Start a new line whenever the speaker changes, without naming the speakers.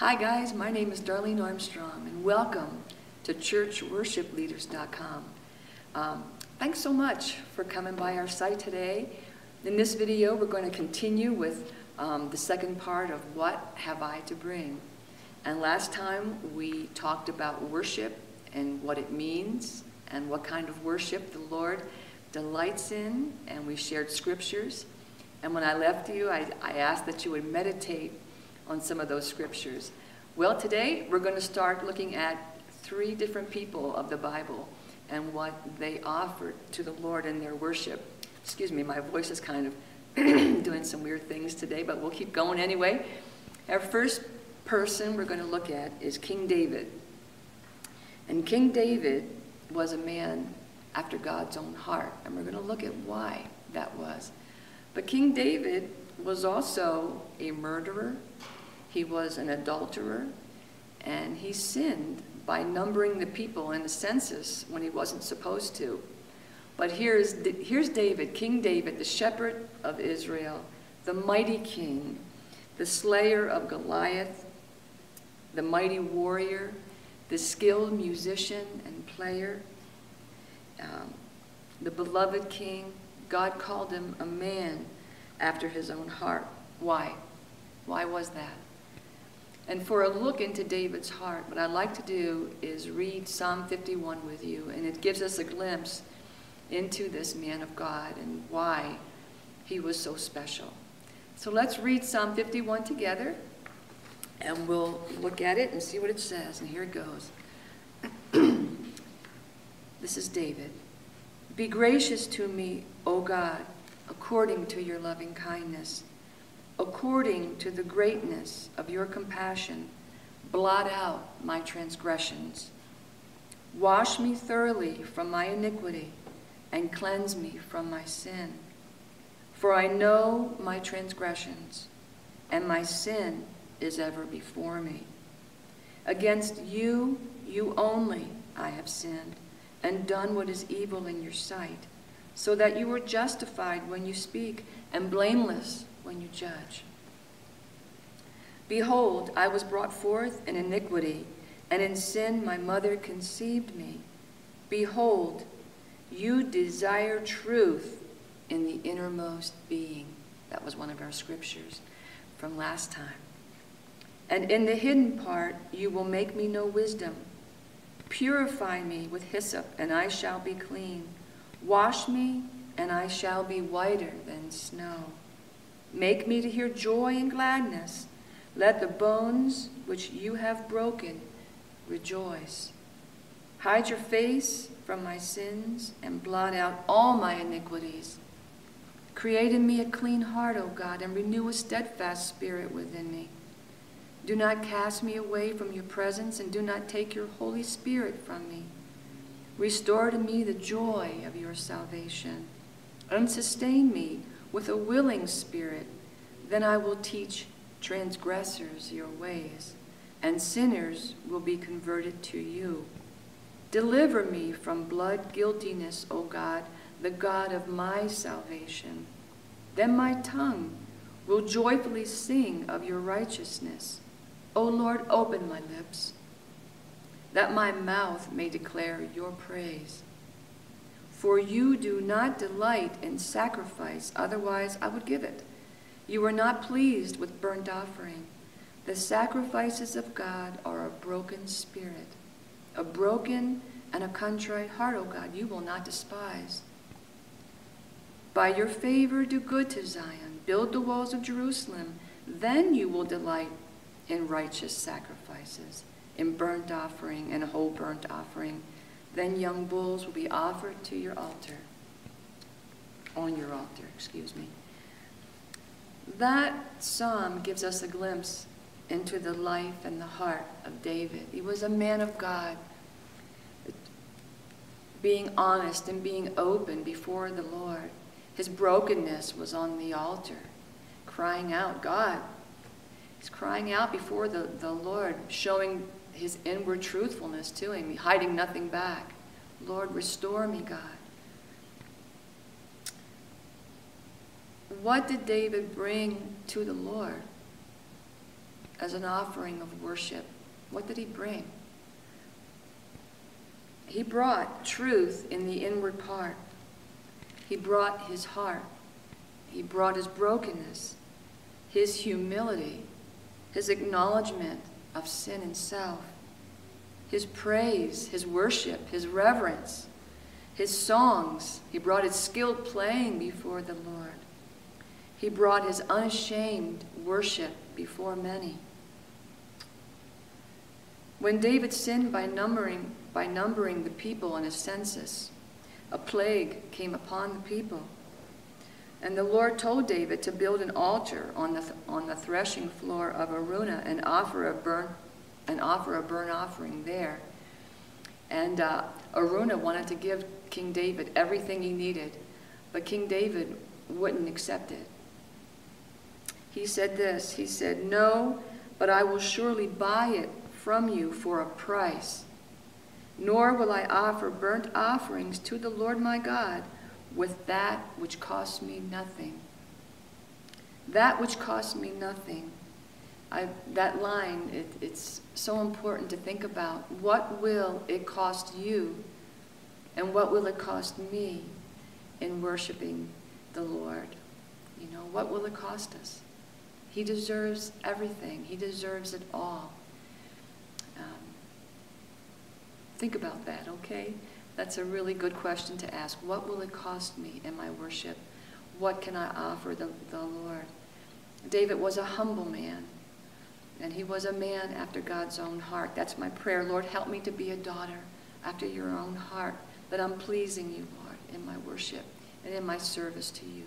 Hi guys, my name is Darlene Armstrong and welcome to churchworshipleaders.com. Thanks so much for coming by our site today. In this video we're going to continue with the second part of What Have I to Bring? And last time we talked about worship and what it means and what kind of worship the Lord delights in, and we shared scriptures. And when I left you, I asked that you would meditate on some of those scriptures. Well, today we're going to start looking at 3 different people of the Bible and what they offered to the Lord in their worship. Excuse me, my voice is kind of doing some weird things today, but we'll keep going anyway. Our first person we're going to look at is King David. And King David was a man after God's own heart, and we're going to look at why that was. But King David was also a murderer. He was an adulterer, and he sinned by numbering the people in a census when he wasn't supposed to. But here's David, King David, the shepherd of Israel, the mighty king, the slayer of Goliath, the mighty warrior, the skilled musician and player, the beloved king. God called him a man after his own heart. Why? Why was that? And for a look into David's heart, what I'd like to do is read Psalm 51 with you, and it gives us a glimpse into this man of God and why he was so special. So let's read Psalm 51 together, and we'll look at it and see what it says. And here it goes. This is David. Be gracious to me, O God, according to your loving kindness. According to the greatness of your compassion, blot out my transgressions. Wash me thoroughly from my iniquity and cleanse me from my sin. For I know my transgressions, and my sin is ever before me. Against you, you only, I have sinned, and done what is evil in your sight, so that you are justified when you speak, and blameless when you judge. Behold, I was brought forth in iniquity, and in sin my mother conceived me. Behold, you desire truth in the innermost being. That was one of our scriptures from last time. And in the hidden part you will make me know wisdom. Purify me with hyssop, and I shall be clean. Wash me, and I shall be whiter than snow. Make me to hear joy and gladness. Let the bones which you have broken rejoice. Hide your face from my sins and blot out all my iniquities. Create in me a clean heart, O God, and renew a steadfast spirit within me. Do not cast me away from your presence, and do not take your Holy Spirit from me. Restore to me the joy of your salvation, and sustain me with a willing spirit. Then I will teach transgressors your ways, and sinners will be converted to you. Deliver me from blood guiltiness, O God, the God of my salvation. Then my tongue will joyfully sing of your righteousness. O Lord, open my lips, that my mouth may declare your praise. For you do not delight in sacrifice, otherwise I would give it. You are not pleased with burnt offering. The sacrifices of God are a broken spirit, a broken and a contrite heart, O God, you will not despise. By your favor do good to Zion, build the walls of Jerusalem, then you will delight in righteous sacrifices, in burnt offering and whole burnt offering. Then young bulls will be offered to your altar, on your altar, excuse me. That psalm gives us a glimpse into the life and the heart of David. He was a man of God, being honest and being open before the Lord. His brokenness was on the altar, crying out, God. He's crying out before the Lord, showing his inward truthfulness to him, hiding nothing back. Lord, restore me, God. What did David bring to the Lord? as an offering of worship, what did he bring? He brought truth in the inward part. He brought his heart. He brought his brokenness, his humility, his acknowledgement of sin and self, his praise, his worship, his reverence, his songs. He brought his skilled playing before the Lord. He brought his unashamed worship before many. When David sinned by numbering the people in a census, a plague came upon the people. And the Lord told David to build an altar on the threshing floor of Araunah and offer a burnt offering there. And Araunah wanted to give King David everything he needed, but King David wouldn't accept it. He said this, he said, "No, but I will surely buy it from you for a price. Nor will I offer burnt offerings to the Lord my God with that which costs me nothing." That which costs me nothing. That line, it's so important to think about. What will it cost you? And what will it cost me in worshiping the Lord? You know, what will it cost us? He deserves everything. He deserves it all. Think about that, okay? That's a really good question to ask. What will it cost me in my worship? What can I offer the Lord? David was a humble man, and he was a man after God's own heart. That's my prayer. Lord, help me to be a daughter after your own heart, that I'm pleasing you, Lord, in my worship and in my service to you.